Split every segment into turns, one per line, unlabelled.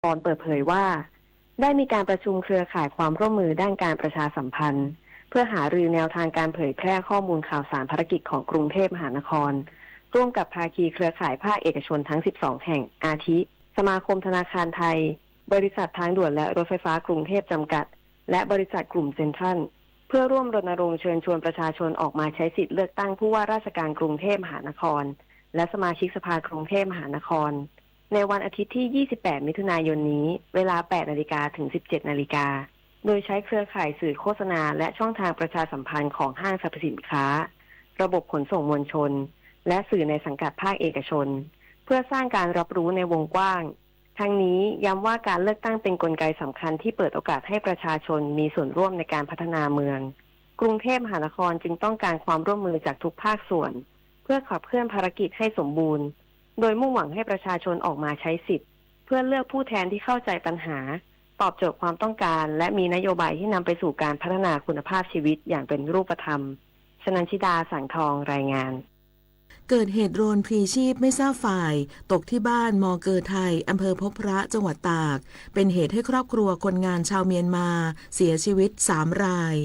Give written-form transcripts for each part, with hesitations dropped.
กรเปิดเผยว่าได้มีการประชุมเครือข่ายความร่วมมือด้านการประชาสัมพันธ์เพื่อหารือแนวทางการเผยแพร่ข้อมูลข่าวสารภารกิจของกรุงเทพมหานครร่วมกับภาคีเครือข่ายภาคเอกชนทั้ง 12 แห่งอาทิสมาคมธนาคารไทยบริษัททางด่วนและรถไฟฟ้ากรุงเทพจำกัดและบริษัทกลุ่มเซ็นทรัลเพื่อร่วมรณรงค์เชิญชวนประชาชนออกมาใช้สิทธิเลือกตั้งผู้ว่าราชการกรุงเทพมหานครและสมาชิกสภากรุงเทพมหานครในวันอาทิตย์ที่ 28 มิถุนายนนี้เวลา 8 นาฬิกาถึง 17 นาฬิกาโดยใช้เครือข่ายสื่อโฆษณาและช่องทางประชาสัมพันธ์ของห้างสรรพสินค้าระบบขนส่งมวลชนและสื่อในสังกัดภาคเอกชนเพื่อสร้างการรับรู้ในวงกว้างทั้งนี้ย้ำว่าการเลือกตั้งเป็นกลไกสำคัญที่เปิดโอกาสให้ประชาชนมีส่วนร่วมในการพัฒนาเมืองกรุงเทพมหานครจึงต้องการความร่วมมือจากทุกภาคส่วนเพื่อขับเคลื่อนภารกิจให้สมบูรณ์โดยมุ่งหวังให้ประชาชนออกมาใช้สิทธิ์เพื่อเลือกผู้แทนที่เข้าใจปัญหาตอบโจทย์ความต้องการและมีนโยบายที่นำไปสู่การพัฒนาคุณภาพชีวิตอย่างเป็นรูปธรรมชนันชิดาสังทองรายงาน
เกิดเหตุโดรนพลีชีพไม่ทราบฝ่ายตกที่บ้านมอเกอไทยอำเภอพบพระจังหวัดตากเป็นเหตุให้ครอบครัวคนงานชาวเมียนมาเสียชีวิต3 ราย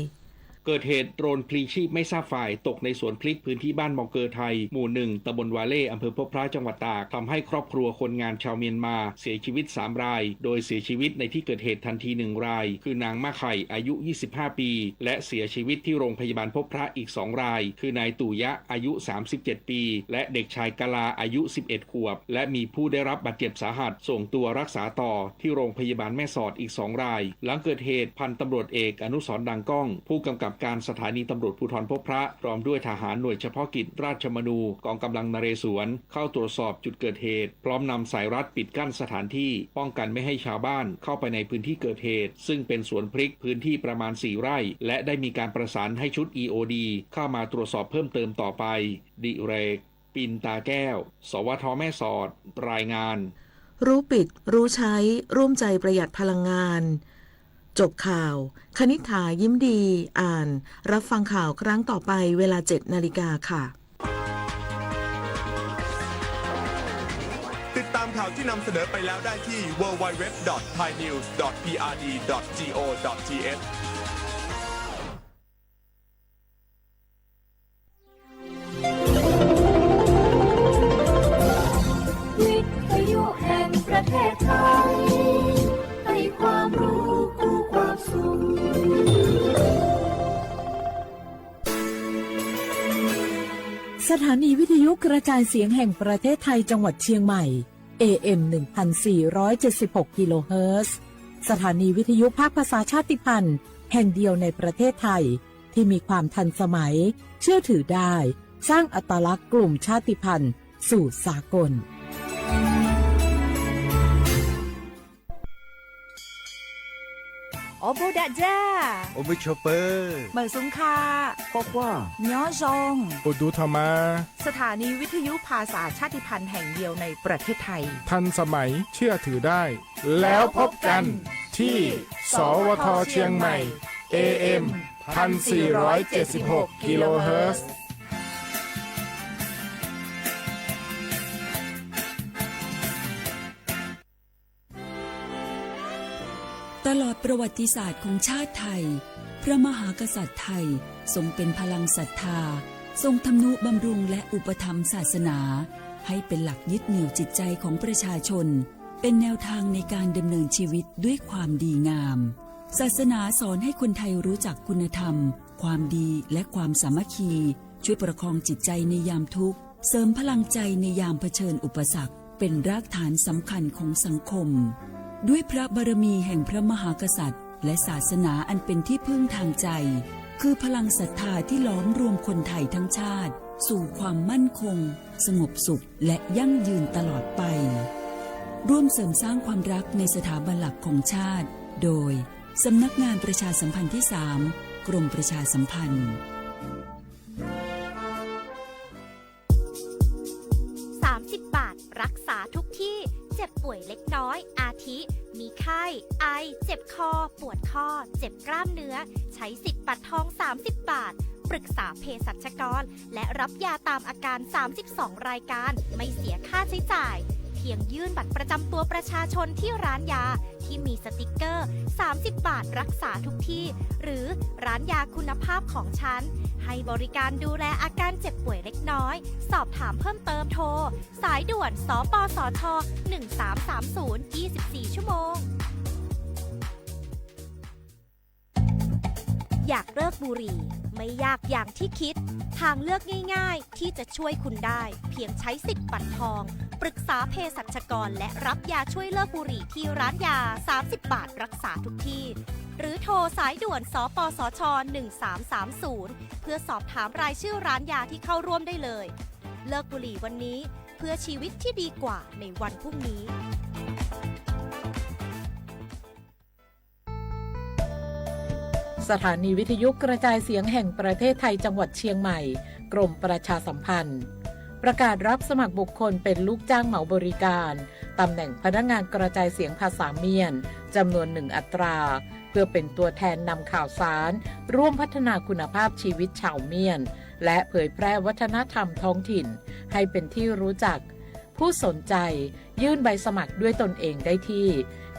เกิดเหตุโดรนพลีชีพไม่ทราบฝ่ายตกในสวนพริกพื้นที่บ้านมอเกอไทยหมู่1ตำบลวาเล่อำเภอพบพระจังหวัดตากทำให้ครอบครัวคนงานชาวเมียนมาเสียชีวิต3 รายโดยเสียชีวิตในที่เกิดเหตุทันที1 รายคือนางมะไข่อายุ 25 ปีและเสียชีวิตที่โรงพยาบาลพบพระอีก2 รายคือนายตู่ยะอายุ 37 ปีและเด็กชายกะลาอายุ 11 ขวบและมีผู้ได้รับบาดเจ็บสาหัสส่งตัวรักษาต่อที่โรงพยาบาลแม่สอดอีก2 รายหลังเกิดเหตุพันตำรวจเอกอนุสรณ์ดังก้องผู้กำกับการสถานีตำรวจภูธรพบพระพร้อมด้วยทหารหน่วยเฉพาะกิจราชมนูกองกำลังนเรศวรเข้าตรวจสอบจุดเกิดเหตุพร้อมนำสายรัดปิดกั้นสถานที่ป้องกันไม่ให้ชาวบ้านเข้าไปในพื้นที่เกิดเหตุซึ่งเป็นสวนพริกพื้นที่ประมาณ4 ไร่และได้มีการประสานให้ชุด EOD เข้ามาตรวจสอบเพิ่มเติมต่อไปดิเรกปินตาแก้วสวทแม่สอดรายงาน
รู้ปิดรู้ใช้ร่วมใจประหยัดพลังงานจบข่าวคณิษฐายิ้มดีอ่านรับฟังข่าวครั้งต่อไปเวลา 7 นาฬิกาค่ะ
ติดตามข่าวที่นำเสนอไปแล้วได้ที่ www.thainews.prd.go.th
วิทยุแห่งประเทศไทยให้ความรู้คู่ความสุข
สถานีวิทยุกระจายเสียงแห่งประเทศไทยจังหวัดเชียงใหม่ AM 1476 กิโลเฮิรตซ์สถานีวิทยุภาคภาษาชาติพันธุ์แห่งเดียวในประเทศไทยที่มีความทันสมัยเชื่อถือได้สร้างอัตลักษณ์กลุ่มชาติพันธุ์สู่สากล
โอโบดะจ้า
โอเบชเปอร์
เหมือสุงคา
พอกว่า
ย้อซง
อุดูธรรมา
สถานีวิทยุภาษาชาติพันธุ์แห่งเดียวในประเทศไทย
ทันสมัยเชื่อถือได้แล้วพบกันที่สวทเชียงใหม่ AM 1476 กิโลเฮิรตซ์
ตลอดประวัติศาสตร์ของชาติไทยพระมหากษัตริย์ไทยทรงเป็นพลังศรัทธาทรงทำนุบำรุงและอุปถัมภ์ศาสนาให้เป็นหลักยึดเหนี่ยวจิตใจของประชาชนเป็นแนวทางในการดำเนินชีวิตด้วยความดีงามศาสนาสอนให้คนไทยรู้จักคุณธรรมความดีและความสามัคคีช่วยประคองจิตใจในยามทุกข์เสริมพลังใจในยามเผชิญอุปสรรคเป็นรากฐานสำคัญของสังคมด้วยพระบารมีแห่งพระมหากษัตริย์และศาสนาอันเป็นที่พึ่งทางใจคือพลังศรัทธาที่ล้อมรวมคนไทยทั้งชาติสู่ความมั่นคงสงบสุขและยั่งยืนตลอดไปร่วมเสริมสร้างความรักในสถาบันหลักของชาติโดยสำนักงานประชาสัมพันธ์ที่ 3 กรมประชาสัมพันธ์
30 บาทรักษาทุกที่เจ็บป่วยเล็กน้อยอาทิมีไข้ไอเจ็บคอปวดข้อเจ็บกล้ามเนื้อใช้สิทธิ์บัตรทอง30 บาทปรึกษาเภสัชกรและรับยาตามอาการ32 รายการไม่เสียค่าใช้จ่ายท พียงยื่นบัตรประจำตัวประชาชนที่ร้านยาที่มีสติกเกอร์30 บาทรักษาทุกที่หรือร้านยาคุณภาพของฉันให้บริการดูแลอาการเจ็บป่วยเล็กน้อยสอบถามเพิ่มเติมโทรสายด่วนสปสช1330 24 ชั่วโมงอยากเลิกบุหรี่ไม่ยากอย่างที่คิดทางเลือกง่ายๆที่จะช่วยคุณได้เพียงใช้สิทธิ์บัตรทองปรึกษาเภสัชกรและรับยาช่วยเลิกบุหรี่ที่ร้านยา30 บาทรักษาทุกที่หรือโทรสายด่วนสปสช1330เพื่อสอบถามรายชื่อร้านยาที่เข้าร่วมได้เลยเลิกบุหรี่วันนี้เพื่อชีวิตที่ดีกว่าในวันพรุ่งนี้
สถานีวิทยุกระจายเสียงแห่งประเทศไทยจังหวัดเชียงใหม่กรมประชาสัมพันธ์ประกาศรับสมัครบุคคลเป็นลูกจ้างเหมาบริการตำแหน่งพนักงานกระจายเสียงภาษาเมียนจำนวน1 อัตราเพื่อเป็นตัวแทนนำข่าวสารร่วมพัฒนาคุณภาพชีวิตชาวเมียนและเผยแพร่วัฒนธรรมท้องถิ่นให้เป็นที่รู้จักผู้สนใจยื่นใบสมัครด้วยตนเองได้ที่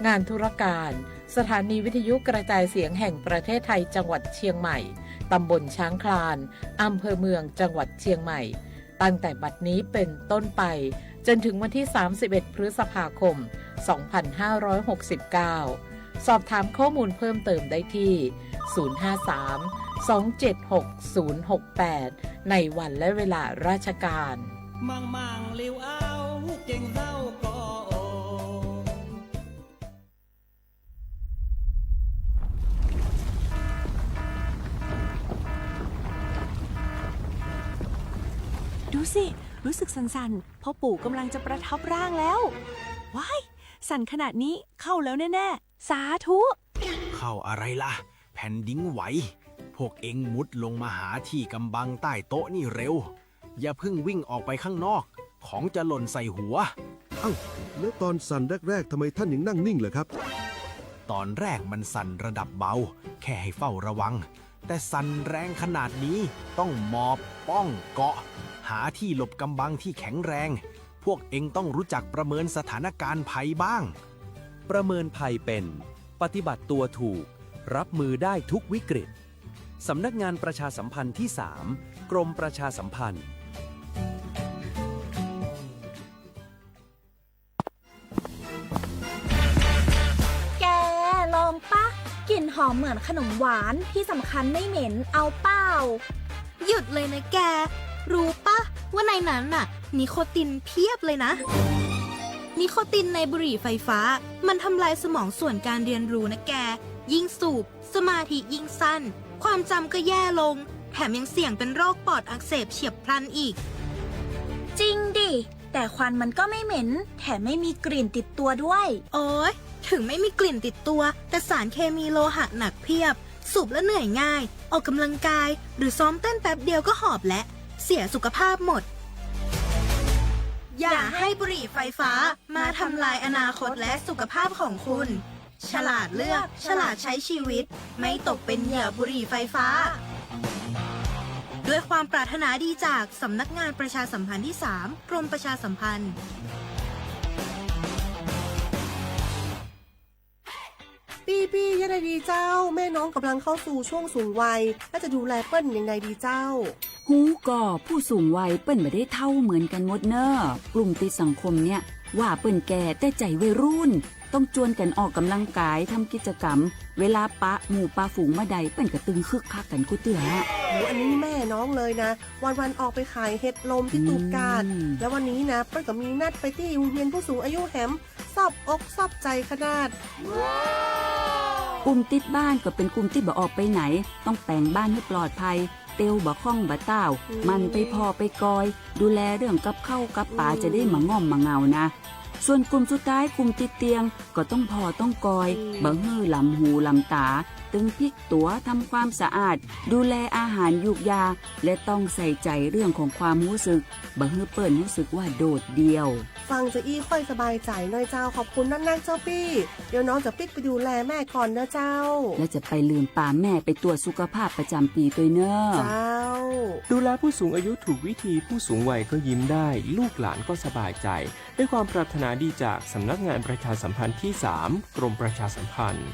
งานธุรการสถานีวิทยุกระจายเสียงแห่งประเทศไทยจังหวัดเชียงใหม่ตำบลช้างคลานอำเภอเมืองจังหวัดเชียงใหม่ตั้งแต่บัดนี้เป็นต้นไปจนถึงวันที่31 พฤษภาคม 2569 สอบถามข้อมูลเพิ่มเติมได้ที่ 053-276-068 ในวันและเวลาราชการ
มังลิวเอาเก่งเศร้าก็
ดูสิรู้สึกสั่นๆพ่อปู่กำลังจะประทับร่างแล้วว้ายสั่นขนาดนี้เข้าแล้วแน่ๆสาธุ
เข้าอะไรล่ะแผ่นดินไหวพวกเอ็งมุดลงมาหาที่กำบังใต้โต๊ะนี่เร็วอย่าเพิ่งวิ่งออกไปข้างนอกของจะหล่นใส่หัว
แล้วตอนสั่นแรกๆทำไมท่านยังนั่งนิ่งเหรอครับ
ตอนแรกมันสั่นระดับเบาแค่ให้เฝ้าระวังแต่สั่นแรงขนาดนี้ต้องหมอบป้องเกาะหาที่หลบกำบังที่แข็งแรงพวกเอ็งต้องรู้จักประเมินสถานการณ์ภัยบ้าง
ประเมินภัยเป็นปฏิบัติตัวถูกรับมือได้ทุกวิกฤตสำนักงานประชาสัมพันธ์ที่ 3 กรมประชาสัมพันธ์
แกลองปะกลิ่นหอมเหมือนขนมหวานที่สำคัญไม่เหม็นเอาเปล่าหยุดเลยนะแกรู้ปะว่าในนั้นน่ะนิโคตินเพียบเลยนะนิโคตินในบุหรี่ไฟฟ้ามันทำลายสมองส่วนการเรียนรู้นะแกยิ่งสูบสมาธิยิ่งสั้นความจำก็แย่ลงแถมยังเสี่ยงเป็นโรคปอดอักเสบเฉียบพลันอีกจริงดิแต่ควันมันก็ไม่เหม็นแถมไม่มีกลิ่นติดตัวด้วยโอ๊ยถึงไม่มีกลิ่นติดตัวแต่สารเคมีโลหะหนักเพียบสูบแล้วเหนื่อยง่ายออกกำลังกายหรือซ้อมเต้นแป๊บเดียวก็หอบและเสียสุขภาพหมดอย่าให้บุหรี่ไฟฟ้ามาทำลายอนาคตและสุขภาพของคุณฉลาดเลือกฉลาดใช้ชีวิตไม่ตกเป็นเหยื่อบุหรี่ไฟฟ้าด้วยความปรารถนาดีจากสำนักงานประชาสัมพันธ์ที่ 3 กรมประชาสัมพันธ์
ปี้ยังไงดีเจ้าแม่น้องกำลังเข้าสู่ช่วงสูงวัยแล้วจะดูแลเปิ้ลยังไงดีเจ้า
หูก่อผู้สูงวัยเปิ้นไม่ได้เท่าเหมือนกันหมดเนอะกลุ่มติดสังคมเนี่ยว่าเปิ้นแก่แต่ใจวัยรุ่นต้องจวนกันออกกำลังกายทำกิจกรรมเวลาปะหมู่ปะฝูงมาใดเปิ้นก็ตึงคึกคักกันกูเตือ
อันนี้แม่น้องเลยนะวันออกไปขายเห็ดลมที่ตูบกาดแล้ววันนี้นะเปิ้ลก็มีนัดไปที่โรงเรียนผู้สูงอายุแหมซอบอกซอบใจขนาด
กลุ่มติดบ้านก็เป็นกลุ่มที่บ่ออกไปไหนต้องแต่งบ้านให้ปลอดภัยเตียวบ่ข้องบ่เต้ามันไปพอไปกอยดูแลเรื่องกับข้าวกับปลาจะได้มาง่อมมาเงานะส่วนกลุ่มสุดท้ายกลุ่มติดเตียงก็ต้องพอต้องกอยบ่ฮื้อลำหูลำตาตึงพลิกตัวทำความสะอาดดูแลอาหารยูกยาและต้องใส่ใจเรื่องของความรู้สึกบ่ฮื้อเปิ้นรู้สึกว่าโดดเดี่ยว
ฟังจะอี้ค่อยสบายใจหน่อยเจ้าขอบคุณนักเจ้าปี้เดี๋ยวน้องจะปิดไปดูแลแม่ก่อนนะเจ้า
และจะไปลืมป่าแม่ไปตรวจสุขภาพประจำปีด้วยเนอะ
เจ้า
ดูแลผู้สูงอายุถูกวิธีผู้สูงวัยก็ยิ้มได้ลูกหลานก็สบายใจด้วยความปรารถนาดีจากสำนักงานประชาสัมพันธ์ที่ 3 กรมประชาสัมพันธ์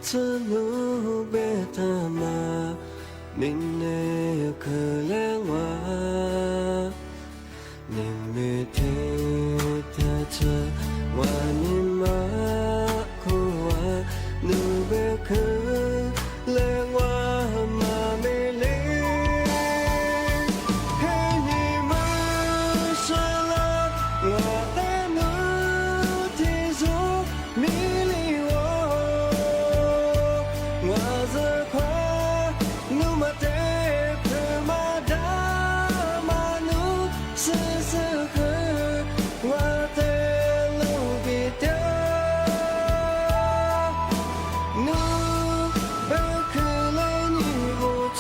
천우 베타마 닌네 그랭와 닌메테 타차 와니마 코와 누베크 랭와 마밀리 헤니마 샬라 와데누 티조 밀리워 와즈ኳ 누마테 그마다 마누 스스크 와테 루비테 누 베클레니 고토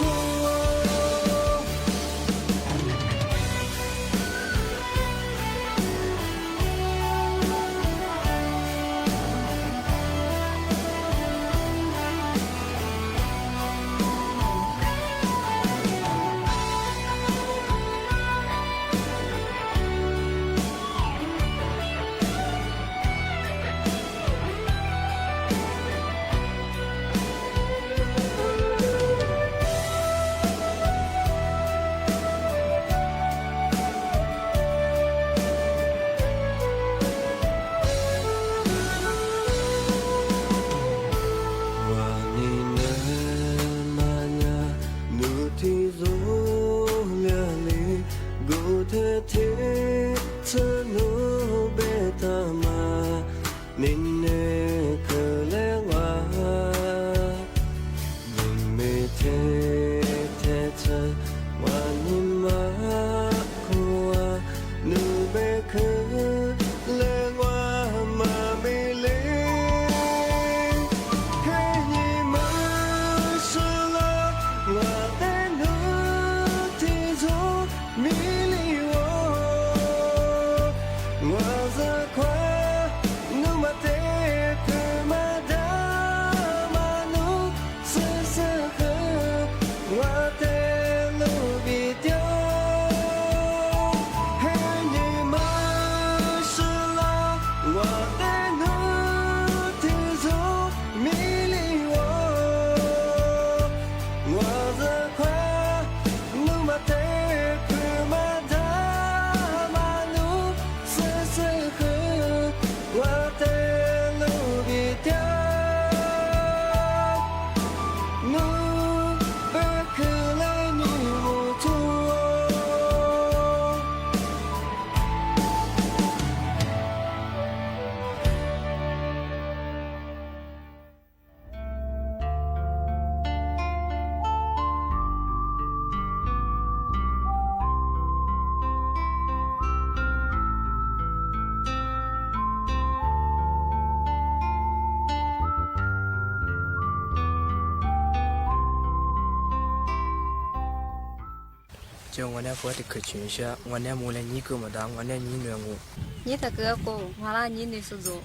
就我那佛的可群些，我那木来你哥么的，我那你暖我。
你的哥哥，完了你的叔叔。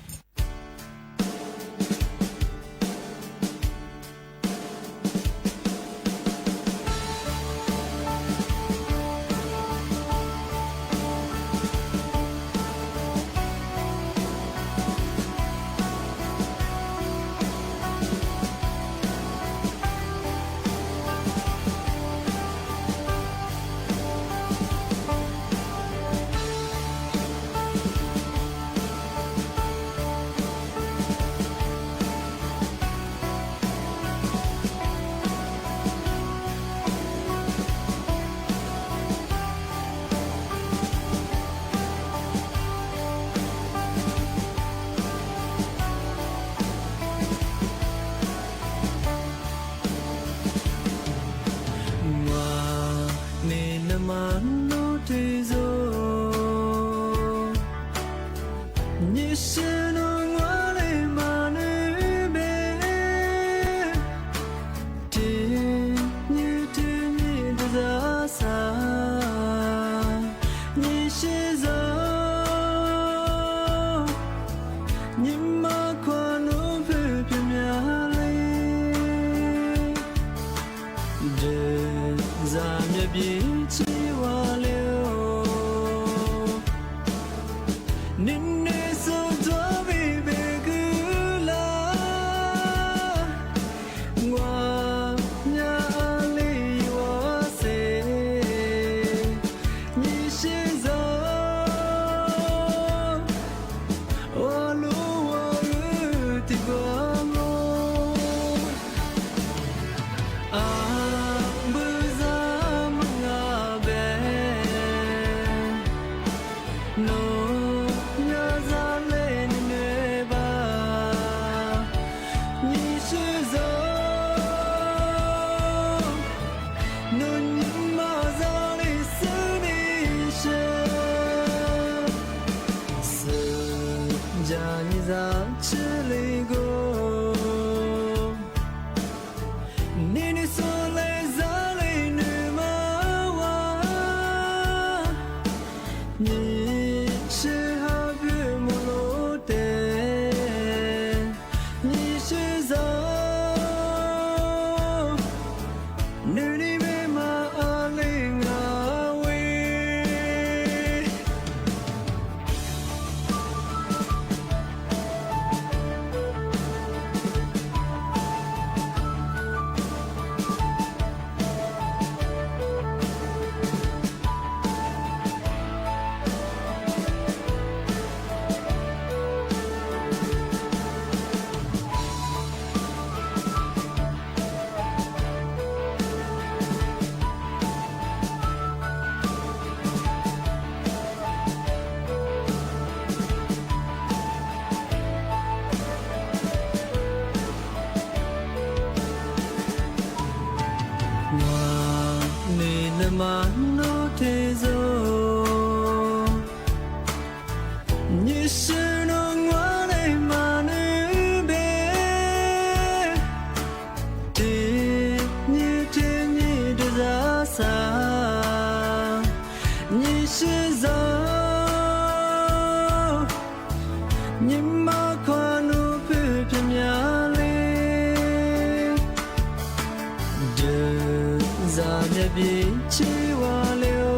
的比起我流。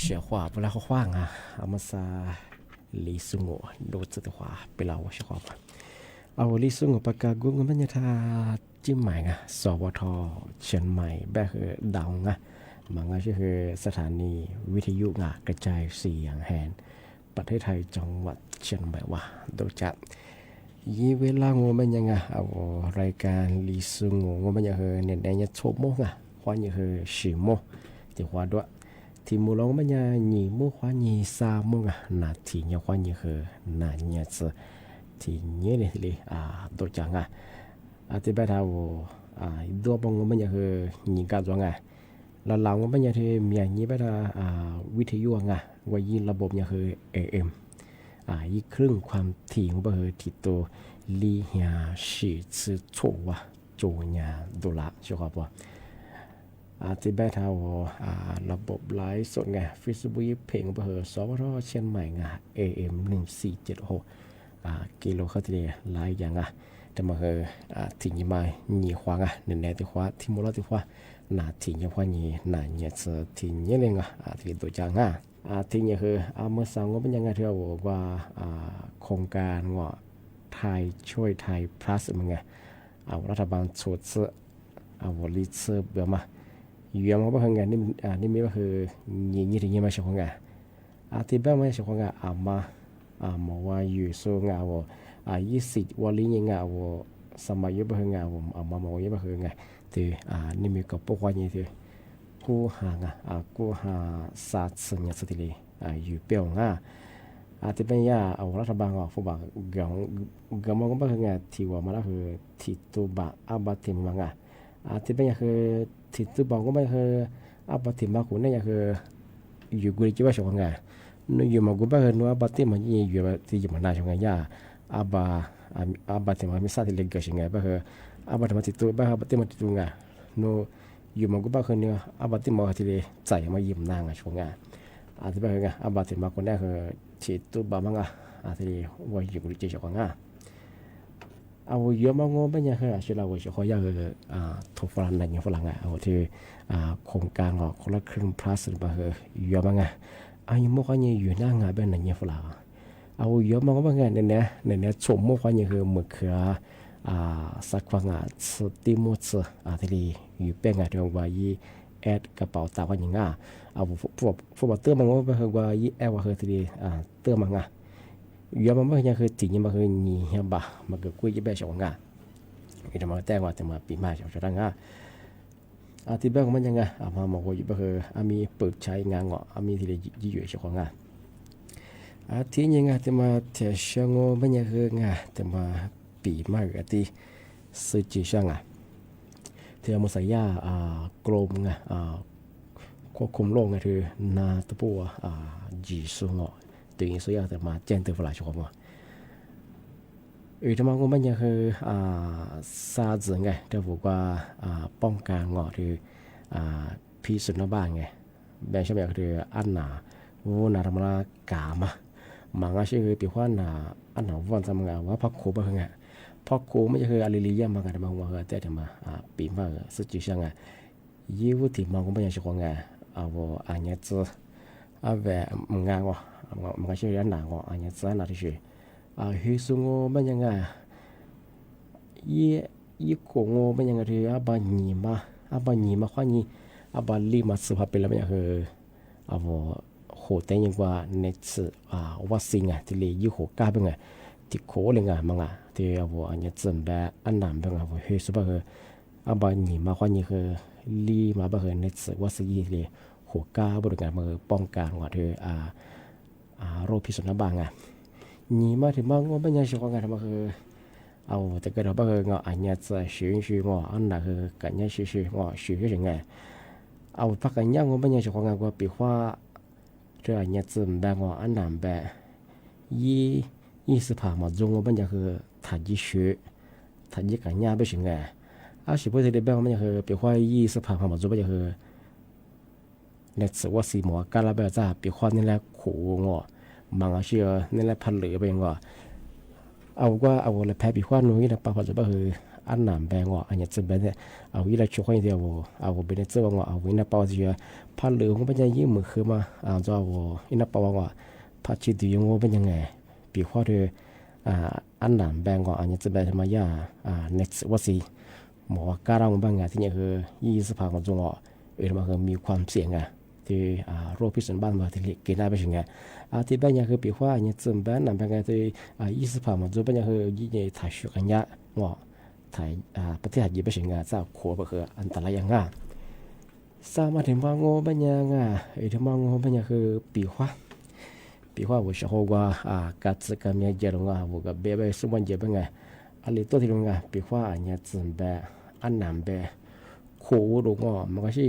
学话不来话啊，阿么啥李苏我都知道话不老学话吧。เอา李苏我ปากกากุ้งมันจะท่าจิ้มใหม่ไงสวทเชียงใหม่แบบคือดาวไงมันก็คือสถานีวิทยุงกระจายเสียงแห่งประเทศไทยจังหวัดเชียงใหม่ว่าโดยจะยี่เวลางูมันยังไงเอารายการ李苏我มันจะคือเนี่ยได้ชั่วโมงความจะคือ10โมงจะว่าด้วยที่มูลงมันยังหนีมูความหนี3โมงนาทีเนี่ยความจะคือนาเนี่ยจะที่เนี่ยเลยโดยจังที่แบบเราตัวบางมันจะคือหนีการจังแล้วเรามันจะที่มีอย่างนี้แบบวิทยุว่ายินระบบเนี่ยคือ AM ยี่ครึ่งความถี่ของแบบที่ตัวลีเฮียสีชื่อโชว่าโจเนี่ยดูละใช่ครับว่าที่แบบเราระบบไลฟ์สดFacebook เพลงแบบสวทเชียงใหม่AM 1476กิโลเขาที่ไลฟ์อย่างแต่มาที่นี่มาหนีขวางหนึ่งในที่ขวาที่มูลที่ขวานาที่นี่ขวานี่นาเนี่ยจะที่นี่เลยที่ตัวจังที่นี่คือเมื่อสังก็เป็นยังไงที่เราบอกว่าโครงการไทยช่วยไทย plus มันเอารัฐบาลช่วยเอาลิเซอร์แบบมาอยู่ยังว่าเป็นไงนี่มีก็คือยี่ที่นี่มาใช่ของที่แบบไม่ใช่ของมาว่าอยู่ส่วน20วันนี้ยังสมัยยุคเป็นไงมาว่ายุคเป็นไงที่นี่มีกับพวกนี้ที่กูหาศาสตร์สัญญาสติลีอยู่เปล่าที่เป็นเอารัฐบาลผู้บังกำมันก็เป็นไงที่ว่ามาแล้วคือที่ตัวบาบติมังที่เป็นคือที่ตัวบังก็เป็นคือบาติมาคุณเนี่ยคืออยู่กุฏิว่าชงนู่อยู่มากูเป็นนัวบาติมันยี่อยู่ที่อยู่มาหน้าชงบาติมันมีศาสตร์ที่เล็กชงเป็นคือบาติมันที่ตัวบาติมันที่ตัวนู่อยู่มันก็บ้าคนเนี่ยบาติมาที่เลยใจมายิ้มนางช่วงที่เป็นไงบาติมาคนนี้คือที่ตัวบ้ามังที่ว่าอยู่กุฏิเจ้าของเอาเยอะมากงเป็นยังไงช่วยเราช่วยเขาอยากทุกฝรั่งนั่นฝรั่งเอาที่โครงการคนละครึ่ง plus แบบเยอะมากยังมั่วกันอยู่หน้างานเป็นนั่นฝรั่งเอาเยอะมากเป็นไงเนี่ยชมมั่วกันคือเมื่อคือสักวันสติมุสที่อยู่เป็นที่ว่ายี่แอดกระเป๋าตาวันยังเอาพวกเติมมันว่าคือว่ายี่แอดว่าคือที่เติมมันยอมมันยังคือจริงยังมันคือนี่เหี้ยบ่มันก็คุยแบบชาวงาอีแต่มาแต่ว่าแต่มาปีใหม่ชาวดังที่แบบมันยังมาบอกว่าอยู่บ่คือมีเปิดใช้งานมีที่ยี่อยู่ชาวงาที่ยังแต่มาแต่ชงมันยังคือแต่มาปีใหม่ที่สื่อจีช่าง ที่มุสายากรมไงควบคุมโรคไงคือนาตะปัวจีสุงตัวนี้สุยาแต่มาแจ้งตัวฝรั่งชอบที่มันก็ไม่ยังคือซาจึงไงแต่บอกว่าป้องกันคือพิษสุนัขบ้านไงแบ่งใช่ไหมคืออันน่ะวัวน่ะทำอะไรกามามังก็ชื่อปีว่าน่ะอันน่ะวันจำงานว่าพักโคบ้างไงพักโคไม่ใช่คืออะไรเลี้ยงมากันมาว่าแต่ทำมาปีมาสุดที่ช่างไงยี่วุฒิมันก็ไม่ยังชอบไงว่าอันนี้จะแบบมึงงานว่ามันก็ชื่ออันน่ะว่าอันนี้จะน่าที่ชื่อฮิซุงโง่ไม่ยังไงยี่โกงโง่ไม่ยังไงที่บานีมาข้อนี้บาลีมาสุภาพเป็นแล้วไม่ยังคือว่าโหแต่ยังว่าเน็ตว่าสิ่งที่เลยยี่โหก้าเป็นไงที่โคเลยไงมั้งที่ว่าอันนี้จำแบบอันนั้นเป็นไงว่าฮิสุภาคือบานีมาข้อนี้คือลีมาแบบคือเน็ตว่าสิ่งเลยโหก้าบริการมาป้องกันว่าที่โรคพิษสุนัขบ้าไงนี่มาถึงบ้านว่าไม่ยังชอบไงทำไมคือแต่ก็เราแบบคืออันนี้จะชื่ออันนั้นคือกันนี้ชื่อยังไงพักกันยังว่าไม่ยังชอบไงว่าปีว่า这อันนี้จำแบบอันนั้นแบบ20%嘛，中国本家คือ他几学，他几个人不行哎，是不是的แบบมันคือ比话20%嘛，中本家คือ那次我是么干了不咋，比话你来苦我。忙是นี่แหละพันเหลือไปยังว่าเลยแพ้ปีกว่านู้นนะป้าพอจะบอกคืออันนั้นแบงว่าอันนี้จะเป็นเนี่ยวิลาช่วยเดียวเป็นเจ้าว่าวินาป้าจะพันเหลือก็เป็นยังยิ่งมือคือมาจะวินาป้าว่าพัดชีดีงว่าเป็นยังไงปีกว่าด้วยอันนั้นแบงว่าอันนี้จะเป็นทำไมnext ว่าสิหมอการเราบางอย่างที่นี่คือ20%ของจงว่ามันคือมีความเสี่ยงไงที่โรคพิษสุนัขบ้านมาที่เกิดได้ไปถึงไงที่บ้านยังคือปีว่าเนี่ยจำเป็นนั่นเป็นไงที่20%มันจะเป็นยังคือยี่เนี่ยถ่ายชุกันยะว่าถ่ายประเทศยี่ไปถึงไงจะขวบคืออันตรายยังไงสามารถถึงว่างูเป็นยังไงถึงว่างูเป็นยังคือปีว่า我小伙ว่าการจัดการเนี่ยเจริญว่า我个别别什么เจเป็นไงอะไรตัวที่ตรงไงปีว่าเนี่ยจำเป็นอันนั้นเป็นขวบตรงว่ามันก็ใช่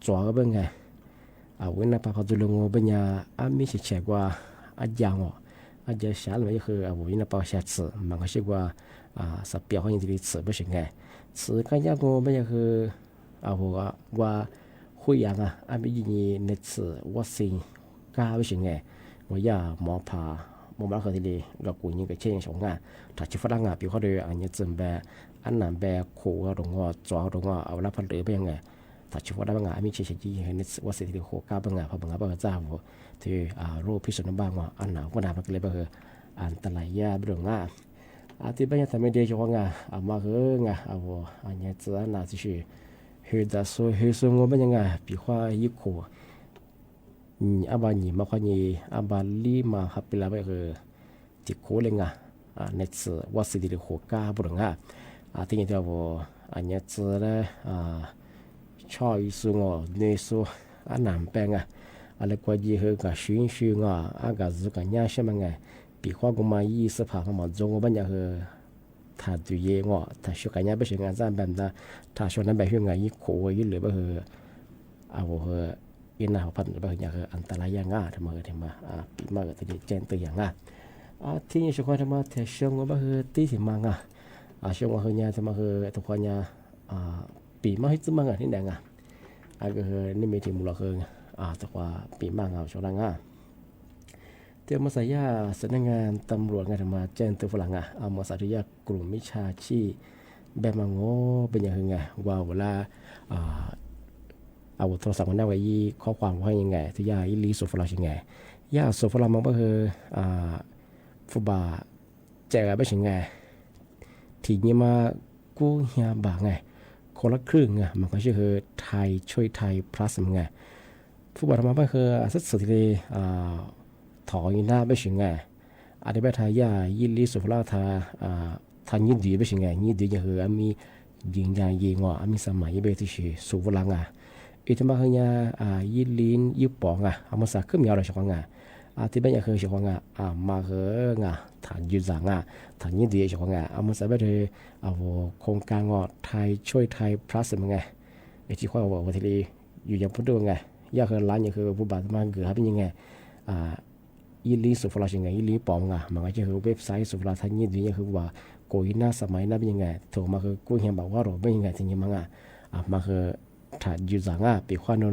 จ่อเป็นไงวันนั้นป้าเขาจะลงเป็นยาไม่ใช่เช็คว่ายางจะช้าหรือไม่คือวันนั้นป้าเช็คสื่อมันก็ใช่ว่าสับเปียกเขาอย่างที่สื่อไม่ใช่ไงสื่อกันยางเป็นยาคือว่าคุยยังไม่ยินเน็ตสื่อว่าสิ่งก้าวไม่ใช่ไงว่ายาหมอผ่าหมอมาเขาที่ดีเราคุยยังกับเช่นสองงานถ้าชิฟรังปีเขาเลยอันนี้จำแบบอันนั้นแบบขู่ตรงว่าจ่อตรงว่าแล้วพันเหลือไปยังไงถ้าชิวได้บางอย่างมีเฉยๆที่เน็ตว่าสิ่งที่โคก้าบางอย่างพอบางอย่างบางเจ้าที่โรคพิษสุนัขบ้าว่าอันหนาวก็น่ามันเลยแบบอันตรายยาเรื่องง่ายที่บางอย่างทำไม่ได้ช่วงง่ายมาคือง่ายอันนี้จะน่าจะชื่อเฮดาโซงบางอย่างปีว่ายิ่งโคบางอย่างมาคนนี้บางลีมาฮับไปแล้วแบบที่โคเลยง่ายเน็ตว่าสิ่งที่โคก้าบางอย่างที่นี่ที่อันนี้จะได้ชอบอีสุงเนสุอันนั้นเป็นอะไรกว่ายี่ห้อกับชิงกับสุกันยาใช่ไหมไงปีกว่าก็มา20%มาจงก็เป็นอย่างถ้าดูเยงถ้าสุกันยาไม่ใช่งานจ้างแบบนั้นถ้าชวนนั้นแบบยังไงยี่โขยี่เหลือแบบอินนาพันธุ์แบบอย่างอันตรายยังทำมาปีมาก็จะแจ้งตัวอย่างที่นี่ช่วงทำมาแต่ช่วงแบบที่ที่มังช่วงว่าเนี่ยทำมาตัวคนเนี่ยปีมาให้ซึมังที่ไหนก็คือนี่มีทีมมูลค่าแต่ว่าปีมังชาวลังเดี๋ยวมาใส่ยาสำนักงานตำรวจงานมาแจ้งตัวฝรั่งมาใส่ยากลุ่มมิชาชีแบบมังโง่เป็นยังไงว่าเวลาโทรศัพท์มันได้ไว้ข้อความว่ายังไงที่ยาอีลีโซฟลายังไงยาโซฟลามันก็คือฟุบาแจกไปยังไงทีนี้มากู้เฮียบางไงคนละครึ่งมันก็คือไทยช่วยไทย plus ไงฟุตบอลมาก็คือสุดที่ถอยหน้าไปถึงไงอาทิตย์ไทยยายิลิสุฟลาทางยินดีไปถึงไงยินดีอย่างคือมียิงยายิงมีสมัยไปที่สุฟลังอีกทั้งมาคือยิลินยิปองมาสักขึ้นยาวเลยช่วง ที่เป็นอย่างคือช่วงมาเหงฐานยืนสังฐานยืนดีช่วงเอามาใส่ไปเลยโครงการไทยช่วยไทย plus มันไงไอ้ที่ข้อบอกว่าทีอยู่อย่างพูดด้วยไงยากคือร้านอย่างคือผู้บาดมาเกิดเป็นยังไงอีลีสุฟลายังไงอีลีปอมมันก็จะคือเว็บไซต์สุฟลาทางยืนดีอย่างคือว่าโกยหน้าสมัยนั้นเป็นยังไงถูกมาคือกู้เหียบอกว่าเราเป็นยังไงทีนี้มันมาคือฐานยืนสังปีข้อนู้น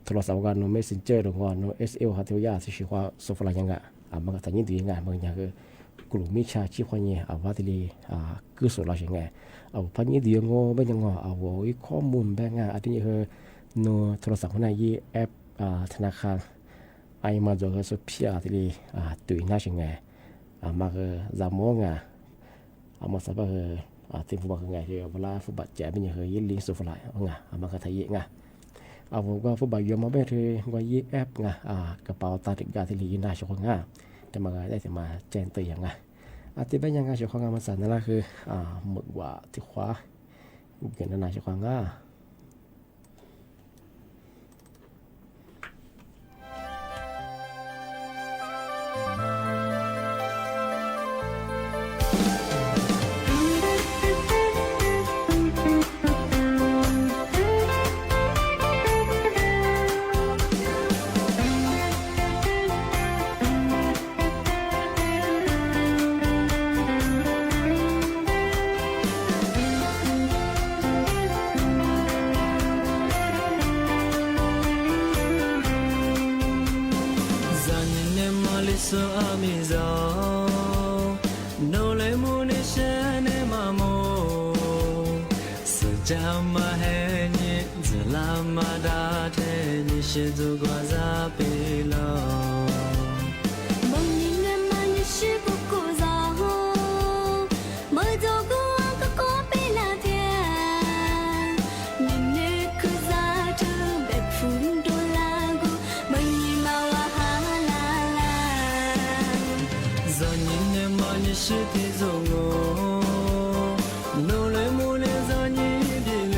โทรศัพท์กันโน้ต messenger หรือว่าโน้ต SL ฮัตเทียที่ชื่อว่าสุฟลายังไงมันก็ทางยืนดียังไงมันอย่างคือกลุ่มมิชาชีพคนเนี่ยว่าทีนี้คือสุดเราอย่างไงพันยืนดีงอเป็นยังไงข้อมูลแบบอันนี้คือโน้ตโทรศัพท์คนไหนยี่แอปธนาคารไอมาจากสุพิอาทีนี้ตุยน่าอย่างไงมาคือจำมองมาสับที่ฟุตบอลคือไงที่เวลาฟุตบอลแจกเป็นอย่างคือยี่ลิงสุฟลายมาคือไทยยี่ผมก็ฟุตบอลยอมมาแบบที่ว่ายี่แอปกระเป๋าตาติกาที่ลีน่าชอบแต่มาได้แต่มาแจ้งเตือนที่เป็นยังไงชอบมาสั่นนั่นแหละคือหมึกว่าที่ขวาเกิดน่าชอบ
So amizo no le mune shane mamo sajama he ni zalama da the ni shizu gwaza pelo
mong ni ne ma ni shi ko ko za ho mo zo ko ka ko pe la tian ni ne ku za tu be phun do la go mo ni ma wa ha
你是的走我，努力木来找你的流，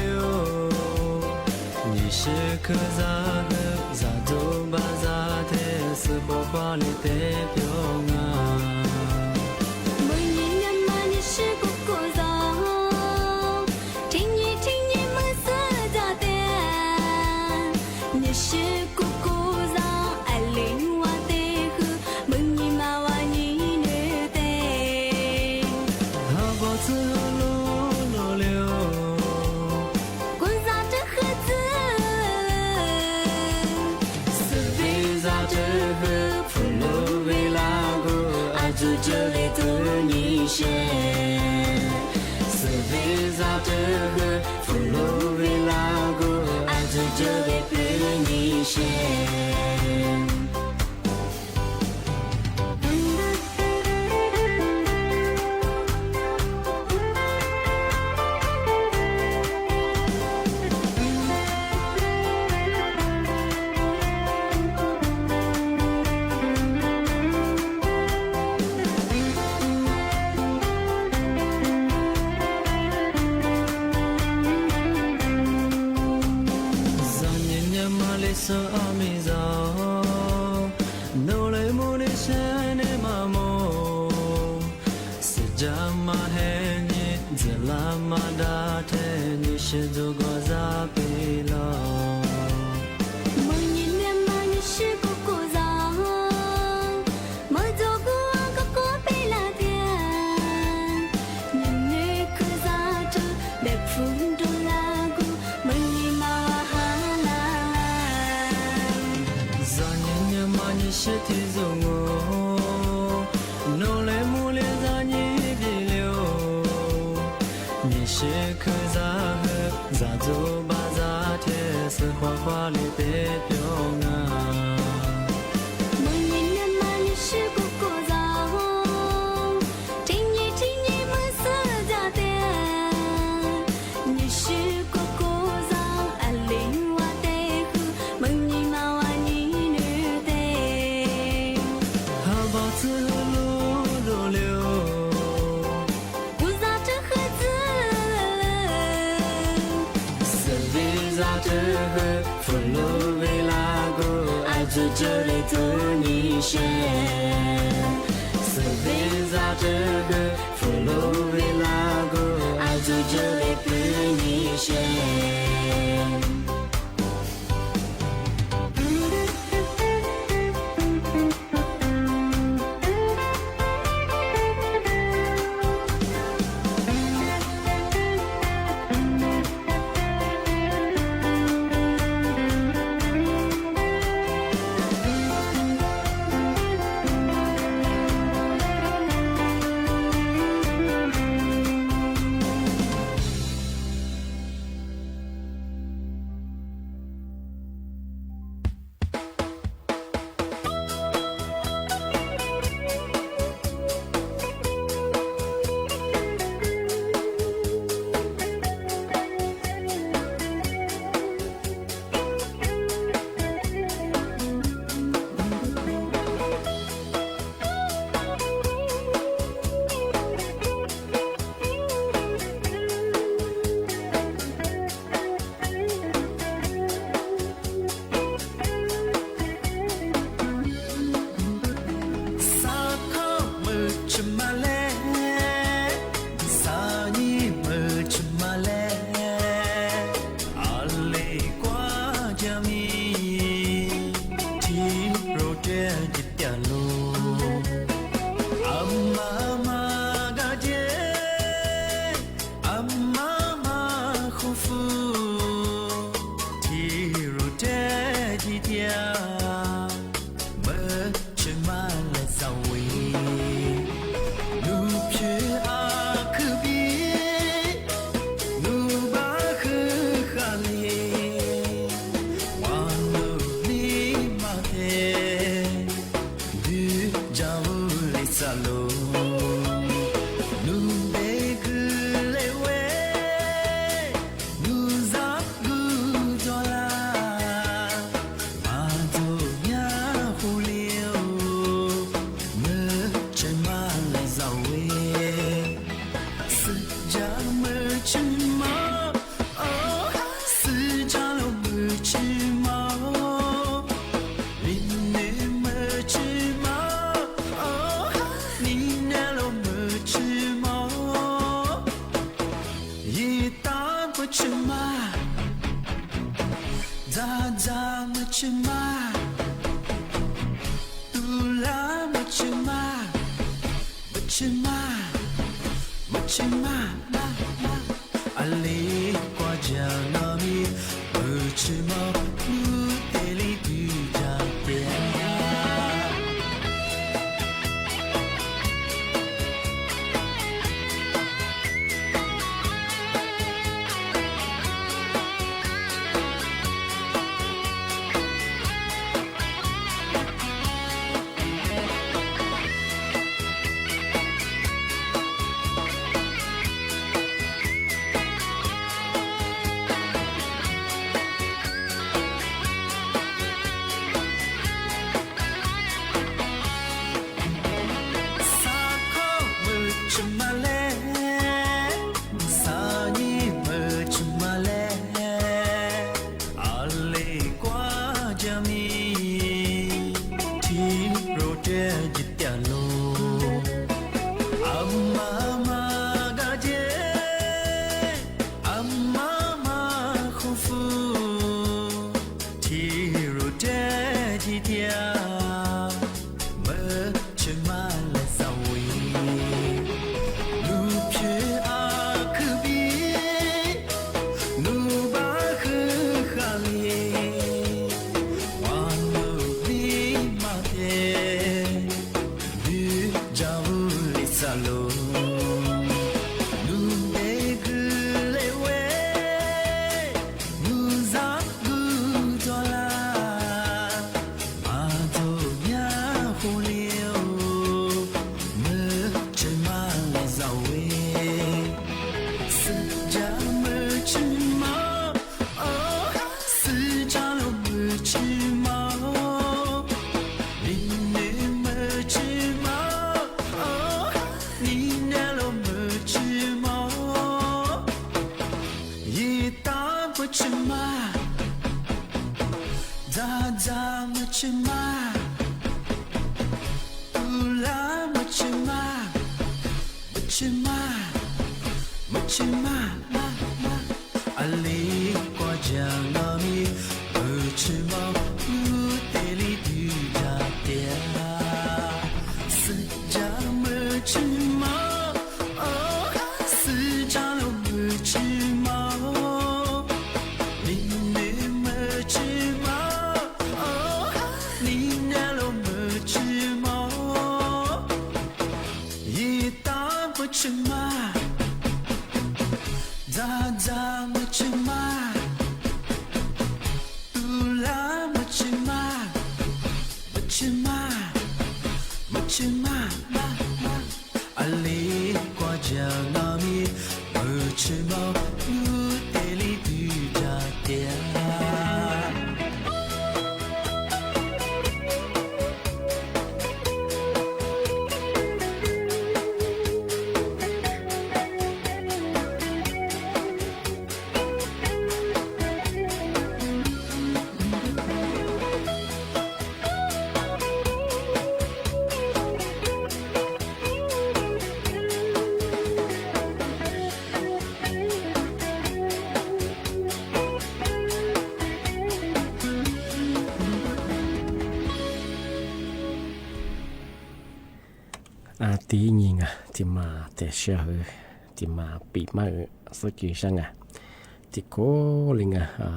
你是可咋个咋走吧咋的，是不花里的表啊。
每年年嘛你是个个早，听你们是咋的，你是个个早，爱领我的河，每年嘛我你。
自路路流，
滚啥这盒子？
是为啥这盒普罗维拉古爱住这里的女生？是为啥这盒普罗维拉古爱住这里的女生？So amizo no le mune shane mamo sajama he ni zalama da the ni shizu gwaza pelo
mo ni ne ma ni shi ko ko za mo zo ko ka ko pe la tian ni ne ku za tu be phun do la go mo ni ma
你是的走我，努力木来找你的流，你是可咋个咋走吧咋的，是花花里的表啊。
每年年嘛你是个个早，听你们是咋的，你是个个早，爱领我的河，每年嘛我你。
自路路流，
滚啥这盒子？
是为啥这盒普罗维拉古爱住住这里的你选。Cerveza de Florilago， 爱住这里的你选。在咋么去嘛？不啦么去嘛？么去嘛？么去嘛？嘛嘛，阿里瓜酱糯米，么去嘛？不得里dü家店，四家么去嘛？哦，四家了么去嘛？去嘛，咋么去嘛？不啦么去嘛？么去嘛？么去嘛？嘛嘛，阿里瓜酱糯米，么去嘛？不得里dü家店。
tí nhìn thì mà để xe thì mà bị mà sự kiện sang thì có linh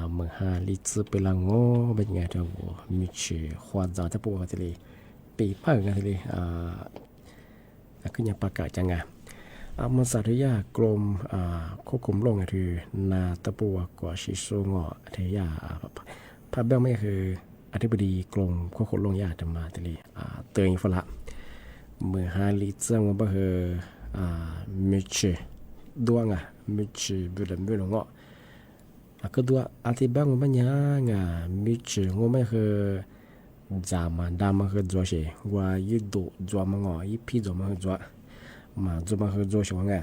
mừng hà lý tư bị là ngô bên nhà đâu mình chỉ hoa giả cho bộ thì bị mà thì cái nhà bạc cả chẳngมันสาธยากรมควบคุมโรคคือนาตะปัวกว่าชิโซงอเทียพระเบลไม่คืออธิบดีกรมควบคุมโรคยาจะมาทีนี้เตือนฝรั่งเมื่อหาลิเซงว่าบ่คือมิชดวงมิชบุลบุลงอก็ตัวอธิบายว่ามันยังมิชงไม่คือจามันดามันคือจัวเชว่ายึดดูจัวมันอีพี่จัวมันคือจัวมาจัวมันคือจัวเชวไง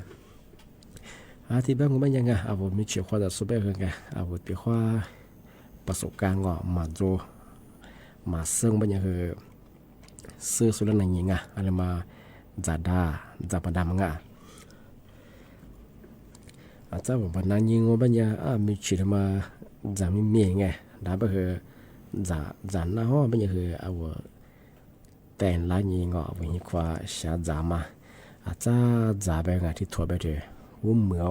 อธิบายว่ามันยังเอามิชว่าจะสู้ไปคือไงเอาไปว่าประสบการณ์มาจัวมาซึ่งมันยังคือซื้อสุดแล้วนั่งอะไรมาจับดามังอาจารย์บอกว่านั่งยิงว่าบัญญัติมีชื่อมาจะมีเมียไงได้ไปคือจะน่าห้อบัญญัติคือเอาแต่งล้านยิงวันนี้ว่าชาจามาอาจารย์จะไปงานที่ทั่วไปเลยวุ้มเหมือ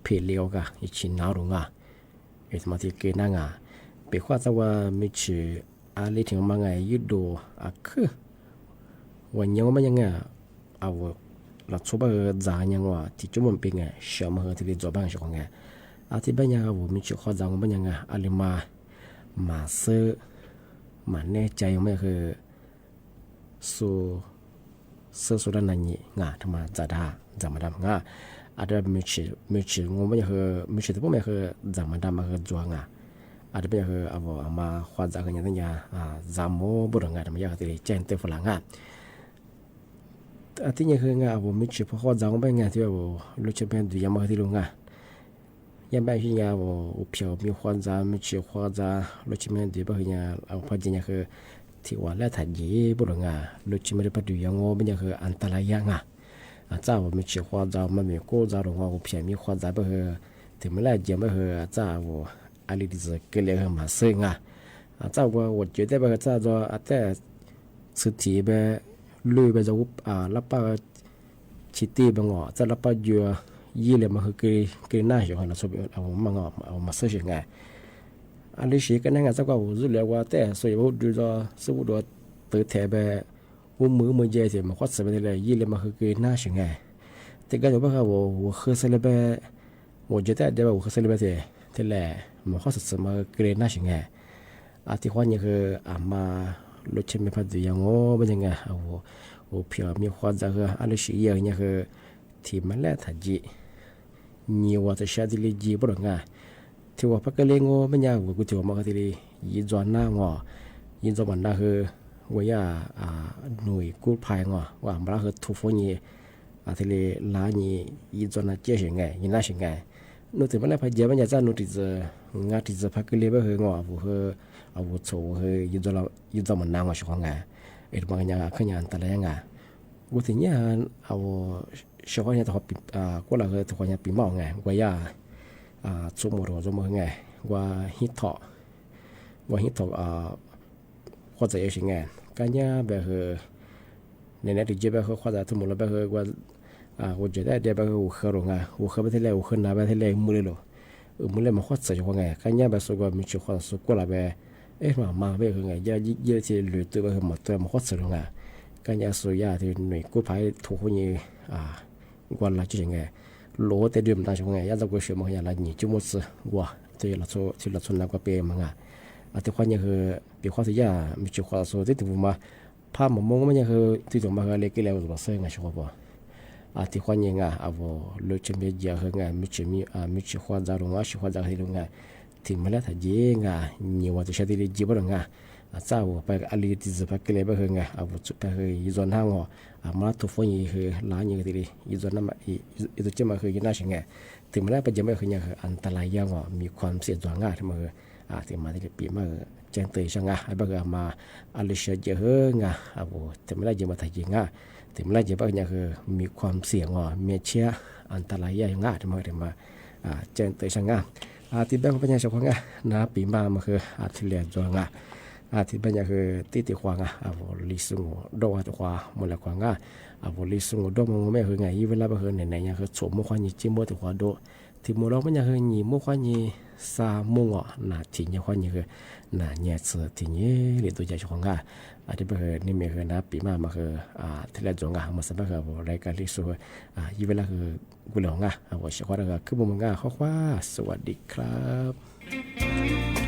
เพลียวกันอีชินาวรงอีสมาที่เกนั่งไปว่าจะว่ามีชื่ออะไรที่มันไงยุดดูคือวันยังมันยังเอาเราชอบจายังว่าที่จุ่มเป็นไงเชื่อมาที่เราจบบ้างใช่ไหมอาทิตย์เป็นยังว่ามีชื่อข้อจางมันยังอะไรมาซื้อมาแน่ใจไม่คือสุดนั้นนี่ทำมาจะมาดำอาจจะมีชื่องงมันยังคือมีชื่อที่พวกมันคือจะมาดำมาคือจวงอาจจะเป็นคือเอามาควาจากกันอย่างนี้จามโมบุรุษงานทำอย่างที่เจนเตฝรั่งอาทิตย์นี้คืองานเอาไม่ใช่เพราะควาจากมันเป็นงานที่ว่าลูกจะเป็นดูยังมาที่ลุงยังเป็นที่งานว่าเพียวมีควาจากไม่ใช่ควาจากลูกจะเป็นดูแบบนี้เอาพอจริงคือที่ว่าแล้วถ้ายีบุรุษงานลูกจะไม่ได้ไปดูยังว่าเป็นคืออันตรายยังอาจารย์ว่าไม่ใช่ควาจากมันมีโก้จากลุงว่าเพียวมีควาจากแบบถึงเมื่อไรยังไม่คืออาจารย์ว่าอะไรที่จะเกี่ยวกับมาซึ่งอาจารย์ว่า我觉得อาจารย์ว่าอาจจะสุดที่แบบลุยไปจะวุบรับป้าชิตีบังจะรับป้าอยู่ยี่เลยมันคือหน้าอย่างนั้นสมเอามังเอามาซึ่งไงอะไรสิกันนั่งอาจารย์ก็รู้เลยว่าแต่ส่วนว่าดูจะสู้ดูตื่นแถบวุ้มมือเยอะที่มันก็สบายเลยยี่เลยมันคือหน้าอย่างไงแต่ก็จะบอกว่า我喝起来呗我觉得对吧我喝起来呗ทีแรกมันข้อสุดสมาเกรน่าชิงไงที่ว่านี่คือมาลุชมีพัดยังโง่เป็นยังไงเอาเพียวมีความจะคืออะไรสิ่งอย่างนี้คือที่มันแหละทัดจีนี่ว่าจะใช้ที่ลีจีบหรือไงที่ว่าพักเลี้ยงโง่เป็นยังว่ากูที่ว่ามาที่ลียีจวนหน้างอยีจวนมันได้คือว่าอย่าหน่วยกู้ภัยงอว่ามันคือทุกคนนี่ที่ลีล้านี่ยีจวนน่าเจ๊ชิงไงยีน่าชิงไง นูถึงมันได้พยายามจะนูติจะงาติจะพักเลี้ยบเฮงอ่ะบุเฮเอาบุโฉเฮยุดมันนางว่าช่วงไงบางอย่างขึ้นยันแต่ละอย่างบุถึงเนี่ยเอาช่วงนี้ตัวปีก็เราตัวนี้ปีมองไงว่าย่าชั่วโมงไงว่าฮิตถ或者也行哎，感觉白喝，奶奶的这白喝或者他们那白喝我觉得这白喝我喝了啊，我喝不太来，我喝哪白太来没了，没了嘛或者就话哎，感觉白说过没去或者说过了呗，哎嘛白喝哎，也些绿豆白喝嘛对嘛或者了啊，感觉说呀，就内骨牌土混你过了就行哎，罗在对么大熊哎，要是过学嘛呀来你就么子哇，对了做去了做那个白嘛啊。ที่ความยังคือปีความที่ยามีจุดความสุขที่ถูกมาภาพมันมองมันยังคือที่ถูกมาเล็กๆแล้วตัวเสื่อไงชัวร์ป่ะที่ความยังเอาลุยจะมีเยอะเหงามีจุดความจารงจุดความจาที่ลงที่มาแล้วถ้าเยงnhiềuวันที่ใช้ที่จีบลงจ้าไปอะไรที่จะไปเกลี่ยไปเหงาจุดไปยืนห้างมาทุกคนยังคือหลายอย่างที่ยืนนั่นมายืนจะมาคือยืนน่าเฉยที่มาแล้วไปจะไม่คือยังคืออันตรายยังมีความเสี่ยงตัวง่ายที่มาที่มาที่ปีมาแจ้งเตือนช่างไอ้บ้ามาอะไรเสียเยอะแต่ไม่ได้จะมาถ่ายยิงแต่ไม่ได้จะบ้าเนี่ยคือมีความเสี่ยงมีเชื้ออันตรายยังที่มาแจ้งเตือนช่างที่บ้านเป็นยังไงช่างนะปีมาคือที่เลี้ยงจวงที่บ้านเนี่ยคือที่ขวางลิซุงดอกตัวมันละขวางลิซุงดอกมันไม่คือไงยี่เวลาบ้าคือไหนเนี่ยคือสมมุติว่านี่จิ้มบัวตัวดอกที่มันเราเป็นยังคือนี่มุขว่านี่ซามุงน่ะที่เนี่ยว่านี่คือน่ะเนี่ยเสือที่เนี่ยเรื่องตัวใหญ่ช่างที่บ้านนี่มีคือนะปีมาคือที่เลี้ยงจวงมาสักพักรายการลิซุยี่เวลาคือกุหลาบว่าเชื่อว่าคือบุญข้อว่าสวัสดีครับ